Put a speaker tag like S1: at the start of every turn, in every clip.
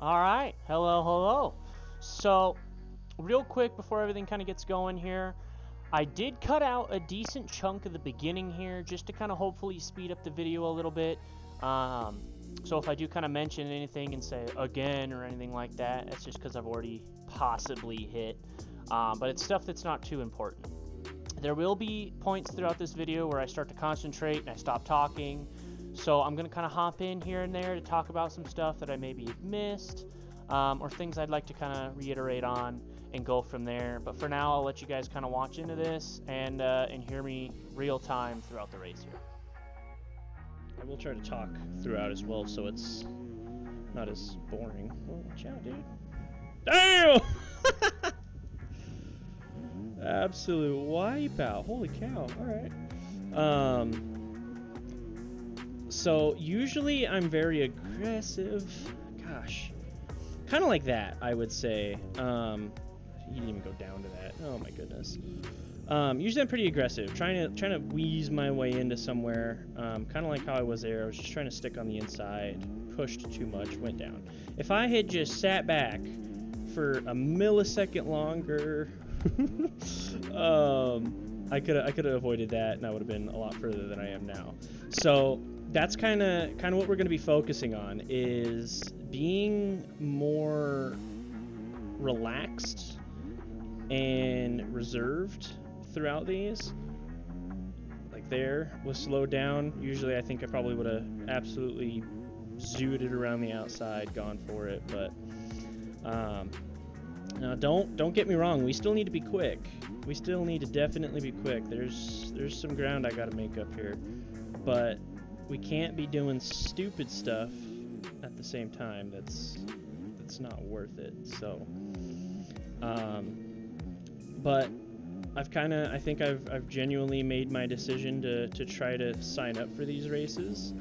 S1: All right. Hello, hello. So, real quick before everything kind of gets going here, I did cut out a decent chunk of the beginning here just to kind of hopefully speed up the video a little bit. So if I do kind of mention anything and say again or anything like that, that's just because I've already possibly hit. But it's stuff that's not too important. There will be points throughout this video where I start to concentrate and I stop talking. So I'm going to kind of hop in here and there to talk about some stuff that I maybe missed or things I'd like to kind of reiterate on and go from there. But for now, I'll let you guys kind of watch into this and hear me real time throughout the race here. I will try to talk throughout as well so it's not as boring. Oh, watch out, dude. Damn! Absolute wipeout. Holy cow. Alright. So usually I'm very aggressive. Gosh. Kind of like that, I would say. He didn't even go down to that. Oh my goodness. Usually I'm pretty aggressive, trying to wheeze my way into somewhere. Kind of like how I was there. I was just trying to stick on the inside, pushed too much, went down. If I had just sat back for a millisecond longer, I could have avoided that, and I would have been a lot further than I am now. So that's kind of what we're going to be focusing on, is being more relaxed and reserved throughout these. Like there was slowed down. Usually I think I probably would have absolutely zooted around the outside, gone for it, but now don't get me wrong, we still need to be quick. We still need to definitely be quick. There's some ground I got to make up here, but we can't be doing stupid stuff at the same time. That's not worth it. So but I think I've genuinely made my decision to try to sign up for these races.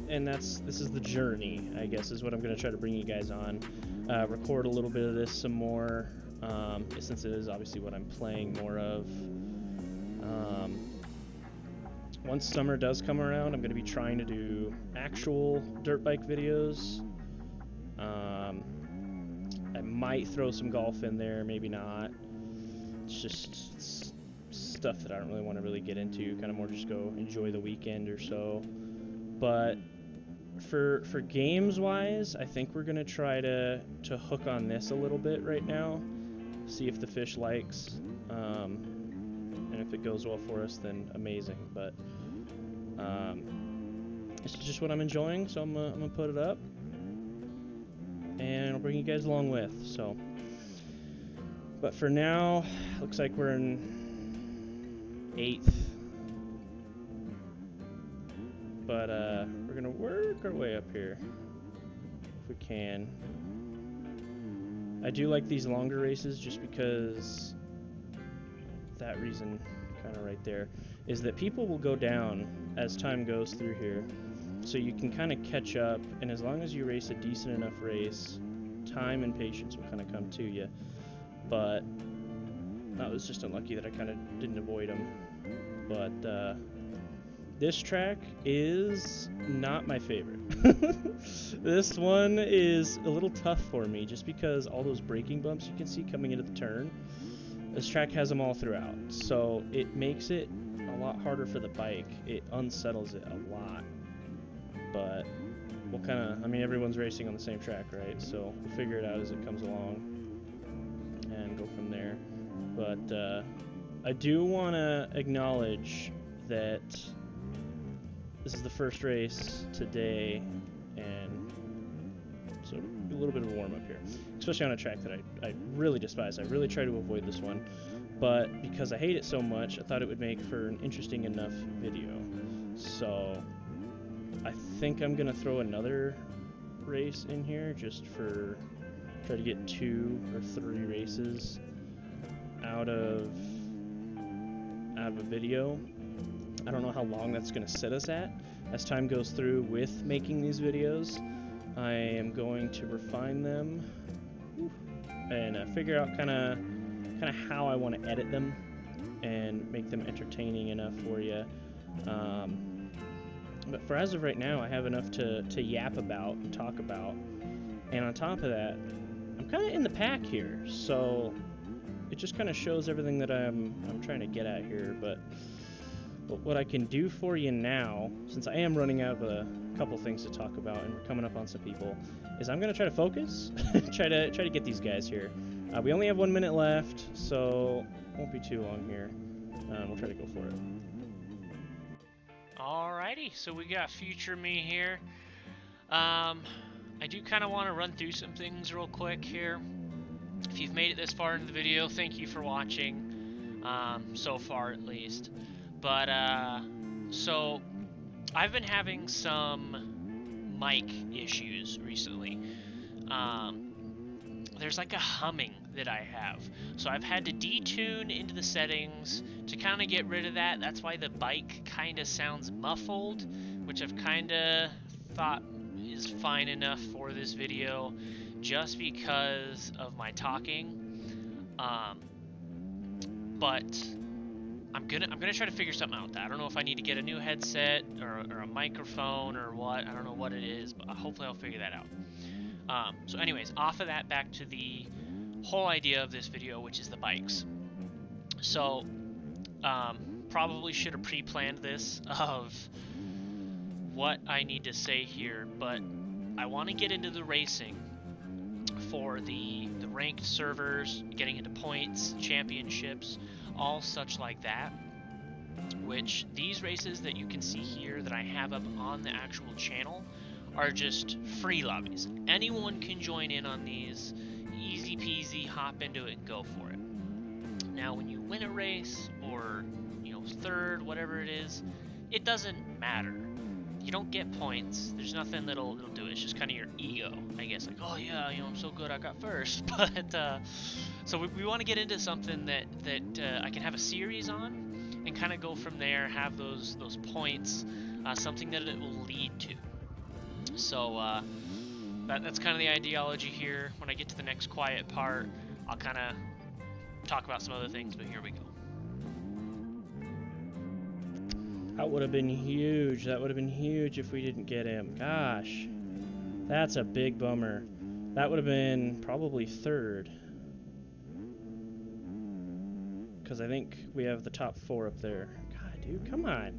S1: And this is the journey, I guess, is what I'm going to try to bring you guys on. Record a little bit of this some more, since it is obviously what I'm playing more of. Once summer does come around, I'm going to be trying to do actual dirt bike videos. I might throw some golf in there, maybe not. It's just stuff that I don't really want to get into, kind of more just go enjoy the weekend or so. But for games wise, I think we're gonna try to hook on this a little bit right now, see if the fish likes, and if it goes well for us, then amazing. But it's just what I'm enjoying, so I'm gonna put it up, and I'll bring you guys along with. So, but for now, looks like we're in 8th. But we're gonna work our way up here if we can. I do like these longer races just because that reason, kind of right there, is that people will go down as time goes through here, so you can kind of catch up, and as long as you race a decent enough race, time and patience will kind of come to you. But that was just unlucky that I kind of didn't avoid them. But this track is not my favorite. This one is a little tough for me just because all those braking bumps you can see coming into the turn, this track has them all throughout. So it makes it a lot harder for the bike. It unsettles it a lot. But we'll everyone's racing on the same track, right? So we'll figure it out as it comes along and go from there. But I do want to acknowledge that this is the first race today, and so a little bit of a warm-up here, especially on a track that I really despise. I really try to avoid this one, but because I hate it so much, I thought it would make for an interesting enough video. So I think I'm going to throw another race in here just for try to get 2 or 3 races out of a video. I don't know how long that's going to set us at. As time goes through with making these videos, I am going to refine them and figure out kind of how I want to edit them and make them entertaining enough for you. But for as of right now, I have enough to yap about and talk about. And on top of that, I'm kind of in the pack here, so it just kind of shows everything that I'm trying to get at here. But what I can do for you now, since I am running out of a couple things to talk about and we're coming up on some people, is I'm going to try to focus, try to get these guys here. We only have 1 minute left, so won't be too long here. We'll try to go for it.
S2: Alrighty, so we got future me here. I do kind of want to run through some things real quick here. If you've made it this far into the video, thank you for watching, so far at least. But, so, I've been having some mic issues recently. There's like a humming that I have. So I've had to detune into the settings to kind of get rid of that. That's why the bike kind of sounds muffled, which I've kind of thought is fine enough for this video just because of my talking. But I'm gonna try to figure something out with that. I don't know if I need to get a new headset or a microphone or what. I don't know what it is, but hopefully I'll figure that out. So anyways, off of that, back to the whole idea of this video, which is the bikes. So, probably should have pre-planned this of what I need to say here, but I want to get into the racing for the ranked servers, getting into points, championships, all such like that, which these races that you can see here that I have up on the actual channel are just free lobbies. Anyone can join in on these, easy peasy, hop into it and go for it. Now when you win a race, or third, whatever it is, it doesn't matter. You don't get points. There's nothing that'll do it. It's just kind of your ego, I guess. Like, oh yeah, I'm so good, I got first. But so we want to get into something that I can have a series on, and kind of go from there. Have those points, something that it will lead to. So that's kind of the ideology here. When I get to the next quiet part, I'll kind of talk about some other things, but here we go.
S1: That would have been huge. That would have been huge if we didn't get him. Gosh, that's a big bummer. That would have been probably third. Because I think we have the top 4 up there. God, dude, come on.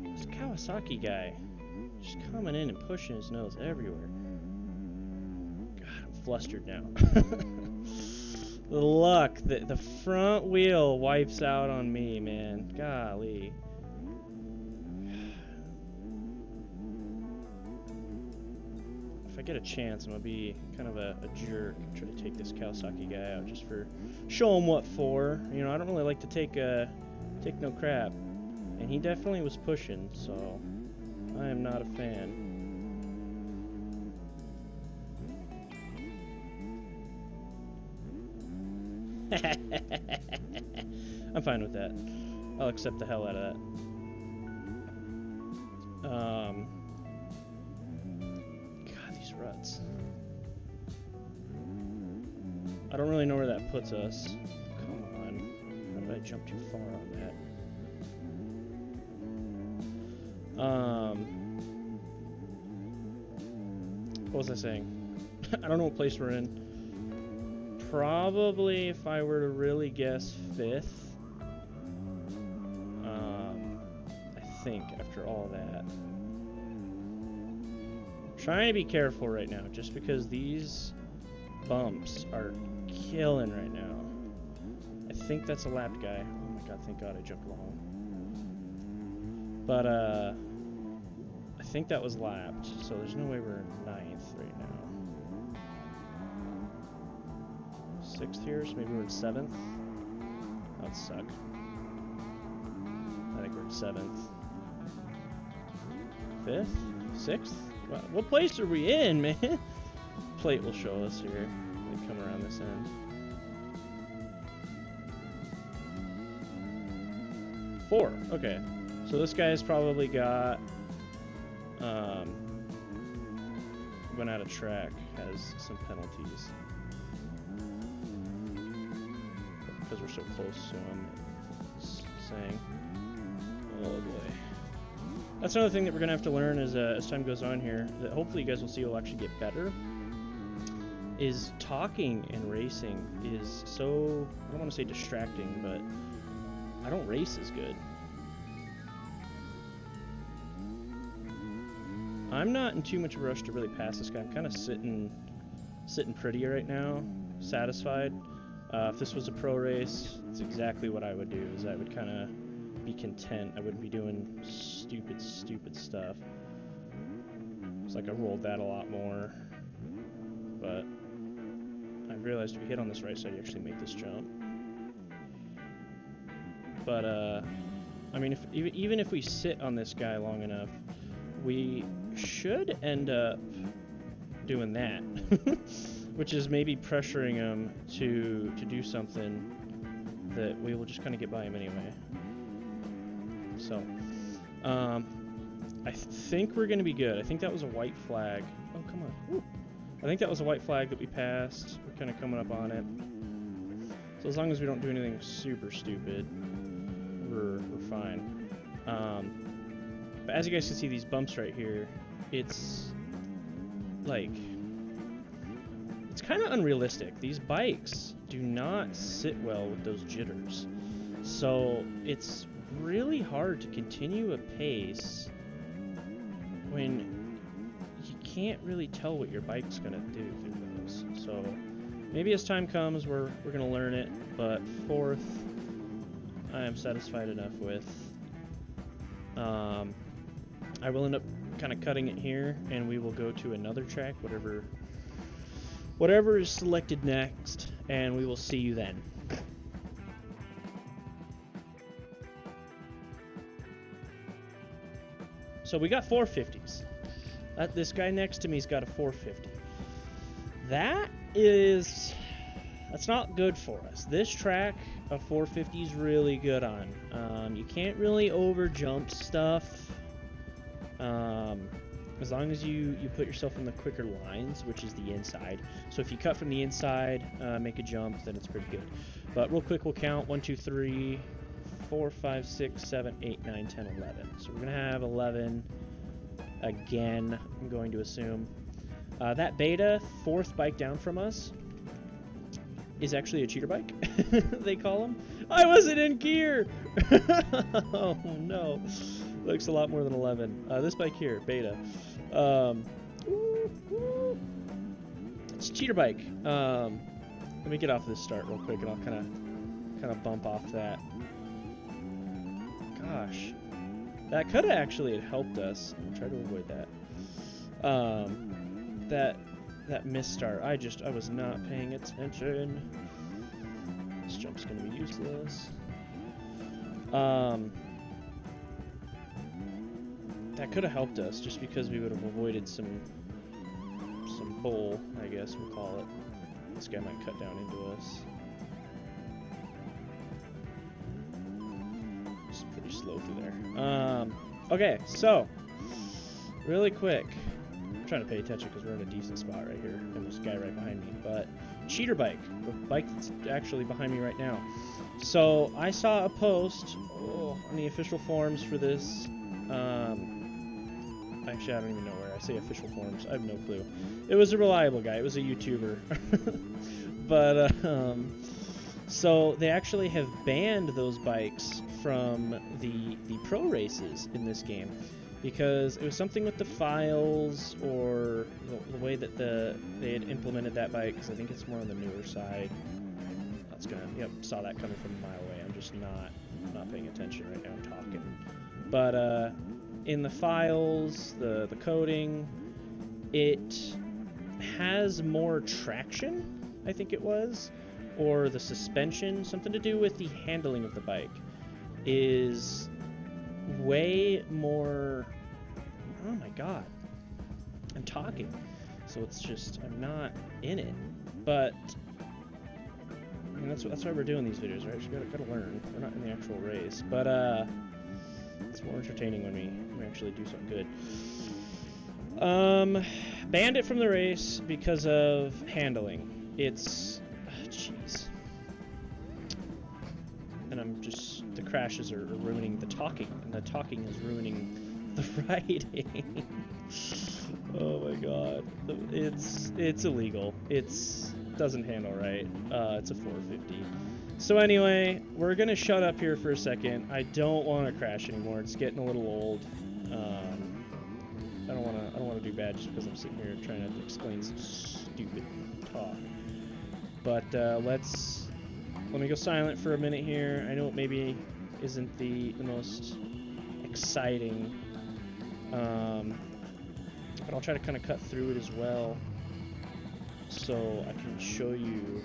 S1: This Kawasaki guy. Just coming in and pushing his nose everywhere. God, I'm flustered now. The luck, the front wheel wipes out on me, man. Golly. If I get a chance, I'm gonna be kind of a jerk and try to take this Kawasaki guy out just for show him what for. I don't really like to take no crap, and he definitely was pushing, so I am not a fan. I'm fine with that. I'll accept the hell out of that. God, these ruts. I don't really know where that puts us. Come on. How did I jump too far on that? What was I saying? I don't know what place we're in. Probably, if I were to really guess, 5th. I think, after all that. I'm trying to be careful right now, just because these bumps are killing right now. I think that's a lapped guy. Oh my god, thank god I jumped long. But, I think that was lapped, so there's no way we're in 9th right now. 6th here, so maybe we're in 7th. That would suck. I think we're in 7th. 5th? 6th? What place are we in, man? Plate will show us here. They come around this end. 4. Okay. So this guy's probably got went out of track, has some penalties. Because we're so close to him, it's saying. Oh boy. That's another thing that we're gonna have to learn as time goes on here, that hopefully you guys will see will actually get better, is talking and racing is so, I don't want to say distracting, but I don't race as good. I'm not in too much of a rush to really pass this guy. I'm kind of sitting pretty right now, satisfied. If this was a pro race, it's exactly what I would do, is I would kind of be content. I wouldn't be doing stupid stuff. It's like I rolled that a lot more, but I realized if you hit on this right side, you actually make this jump. But, I mean, even if we sit on this guy long enough, we should end up doing that, which is maybe pressuring him to do something that we will just kind of get by him anyway. So, I think we're going to be good. I think that was a white flag. Oh, come on. Woo. I think that was a white flag that we passed. We're kind of coming up on it. So as long as we don't do anything super stupid, we're fine. But as you guys can see, these bumps right here, it's like, it's kind of unrealistic. These bikes do not sit well with those jitters. So it's really hard to continue a pace when you can't really tell what your bike's gonna do through those. So maybe as time comes, we're gonna learn it. But fourth, I am satisfied enough with. I will end up kind of cutting it here, and we will go to another track, whatever is selected next, and we will see you then. So we got 450s. This guy next to me's got a 450. That's not good for us. This track, a 450 is really good on. You can't really over jump stuff. As long as you put yourself in the quicker lines, which is the inside. So if you cut from the inside, make a jump, then it's pretty good. But real quick, we'll count 1, 2, 3, 4, 5, 6, 7, 8, 9, 10, 11. So we're gonna have 11 again, I'm going to assume. That Beta, fourth bike down from us, is actually a cheater bike, they call them. I wasn't in gear! Oh no. Looks a lot more than 11. This bike here, Beta. It's a cheater bike. Let me get off this start real quick and I'll kind of bump off that. Gosh. That could have actually helped us. I'll try to avoid that. That misstart. I was not paying attention. This jump's gonna be useless. That could have helped us just because we would have avoided some bull, I guess we'll call it. This guy might cut down into us. It's pretty slow through there. Okay, so really quick. I'm trying to pay attention because we're in a decent spot right here, and there's a guy right behind me. But cheater bike, the bike that's actually behind me right now. So I saw a post on the official forums for this. Actually, I don't even know where. I say official forums. I have no clue. It was a reliable guy. It was a YouTuber. But so they actually have banned those bikes from the pro races in this game, because it was something with the files or the way that they had implemented that bike, because I think it's more on the newer side. That's gonna, yep, saw that coming from a mile away. I'm just not paying attention right now, I'm talking. But in the files, the coding, it has more traction, I think it was, or the suspension, something to do with the handling of the bike, is way more. Oh my god, I'm talking, so it's just I'm not in it. But I mean, that's why we're doing these videos, right? You gotta learn. We're not in the actual race, but it's more entertaining when we actually do something good. Banned it from the race because of handling. It's jeez. And I'm just, the crashes are ruining the talking, and the talking is ruining The writing. Oh my god. It's illegal. It's doesn't handle right. It's a 450. So anyway, we're gonna shut up here for a second. I don't want to crash anymore. It's getting a little old. I don't want to do bad just because I'm sitting here trying to explain some stupid talk. But let me go silent for a minute here. I know it maybe isn't the most exciting, but I'll try to kind of cut through it as well, so I can show you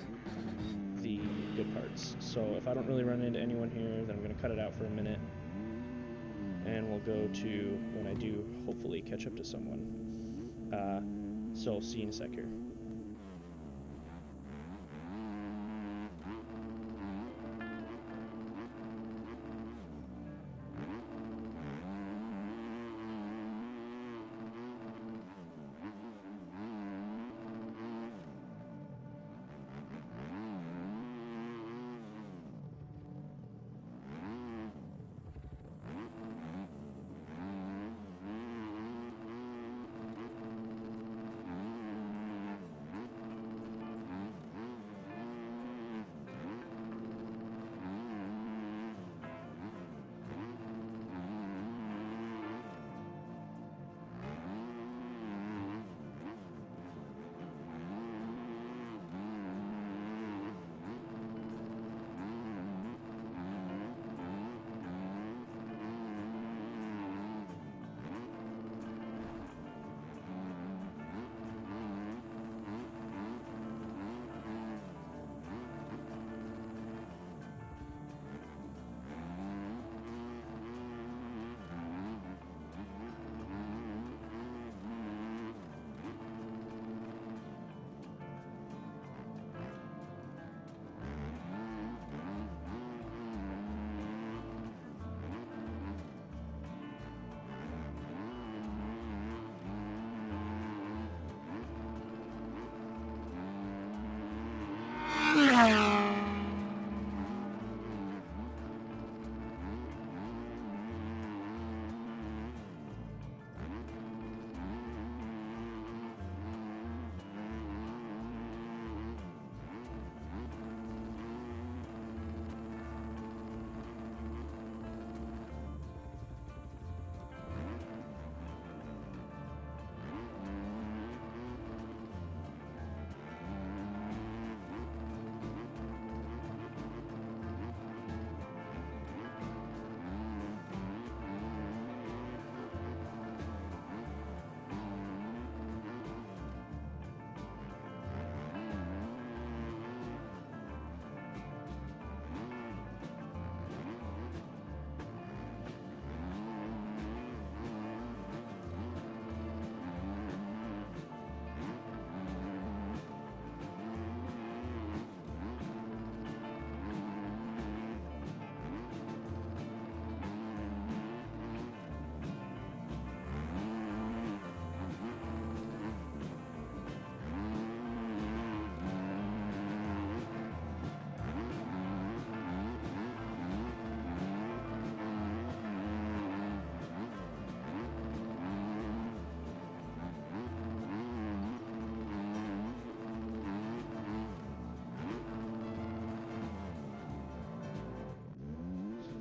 S1: the good parts. So if I don't really run into anyone here, then I'm going to cut it out for a minute, and we'll go to when I do hopefully catch up to someone. So see you in a sec here.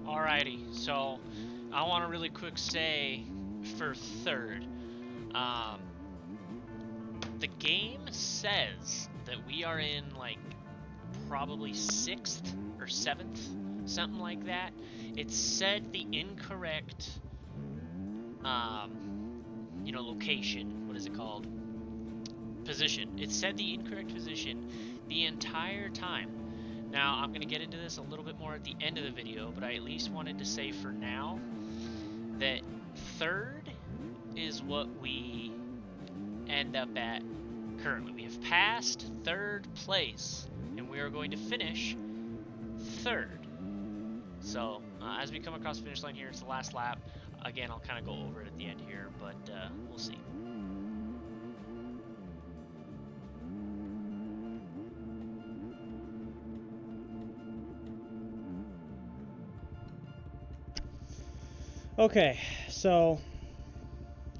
S2: Alrighty, so I want to really quick say for third, the game says that we are in like probably 6th or 7th, something like that. It said the incorrect, location. What is it called? Position. It said the incorrect position the entire time. Now, I'm going to get into this a little bit more at the end of the video, but I at least wanted to say for now that third is what we end up at currently. We have passed third place, and we are going to finish third. So, as we come across the finish line here, it's the last lap. Again, I'll kind of go over it at the end here, but we'll see.
S1: Okay, so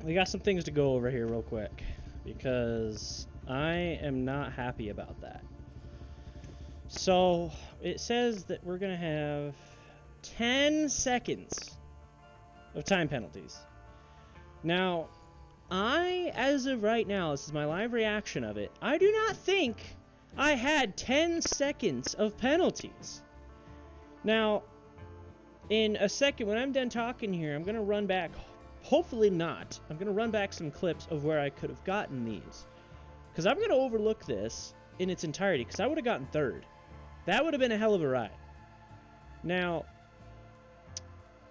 S1: we got some things to go over here real quick because I am not happy about that. So it says that we're gonna have 10 seconds of time penalties. Now, as of right now, this is my live reaction of it, I do not think I had 10 seconds of penalties. Now, in a second, when I'm done talking here, I'm going to run back, hopefully not, I'm going to run back some clips of where I could have gotten these. Because I'm going to overlook this in its entirety, because I would have gotten third. That would have been a hell of a ride. Now,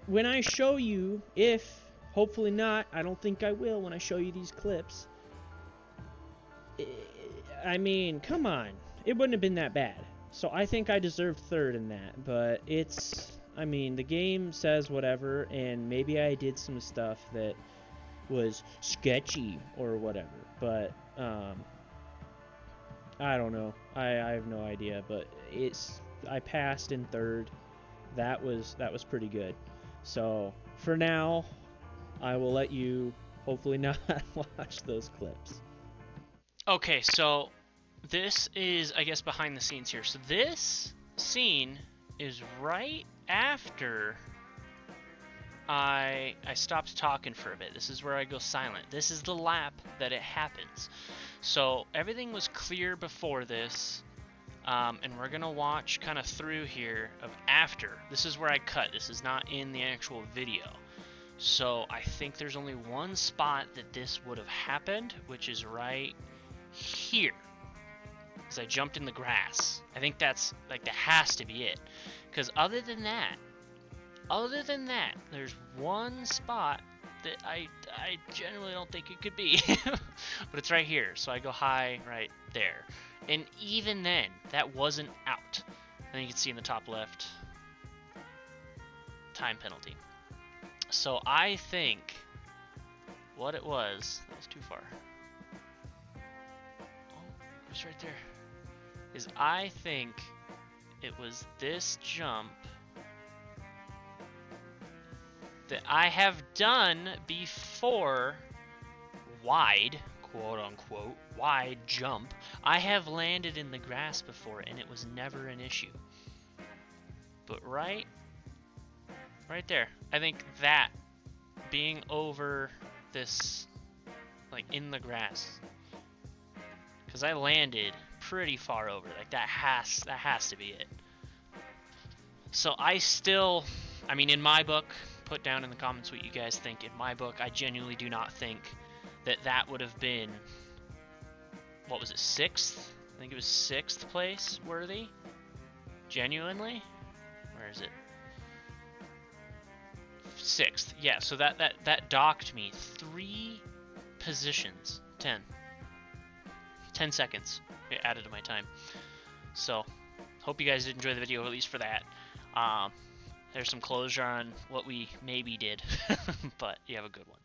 S1: when I show you, if, hopefully not, I don't think I will when I show you these clips, I mean, come on. It wouldn't have been that bad. So I think I deserved third in that, but it's, I mean, the game says whatever, and maybe I did some stuff that was sketchy or whatever, but, I don't know. I have no idea, but I passed in third. That was pretty good. So, for now, I will let you hopefully not watch those clips.
S2: Okay, so this is, I guess, behind the scenes here. So this scene is right after I stopped talking for a bit. This is where I go silent. This is the lap that it happens. So everything was clear before this, and we're gonna watch kind of through here of after. This is where I cut. This is not in the actual video. So I think there's only one spot that this would have happened, which is right here. Because I jumped in the grass. I think that's, like, that has to be it. Because other than that, there's one spot that I generally don't think it could be. But it's right here. So I go high right there. And even then, that wasn't out. And you can see in the top left, time penalty. So I think what it was, that was too far. Oh, it was right there. Is I think it was this jump that I have done before, wide, quote unquote, wide jump. I have landed in the grass before and it was never an issue. But right there, I think that being over this, like, in the grass, because I landed pretty far over, like, that has to be it. So I still, I mean, in my book, put down in the comments what you guys think. In my book, I genuinely do not think that would have been, what was it, 6th? I think it was 6th place worthy. Genuinely? Where is it? 6th. Yeah, so that docked me 3 positions. 10 seconds it added to my time. So, hope you guys did enjoy the video, at least for that. There's some closure on what we maybe did, but you have a good one.